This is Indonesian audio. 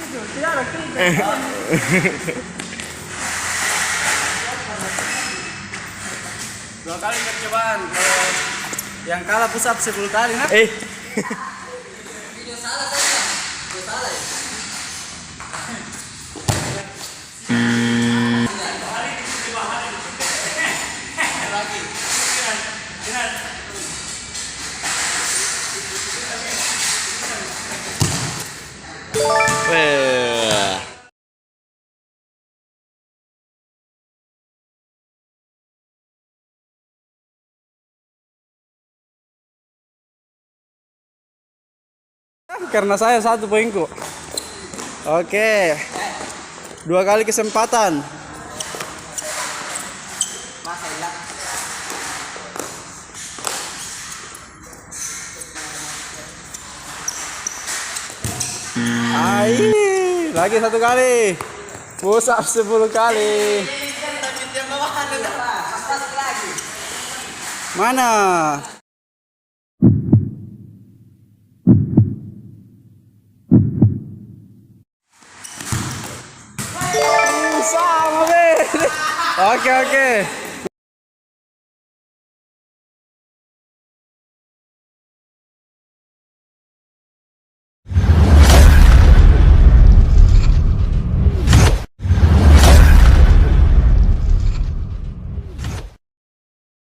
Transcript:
Dua kali percobaan. Kalau yang kalah push up 10 kali, nah. Video salah saja. Video salah ya. Karena saya 1 poinku. Oke. 2 kali kesempatan. Lagi 1 kali. Push up 10 kali. Mana? Sama, Be. Oke.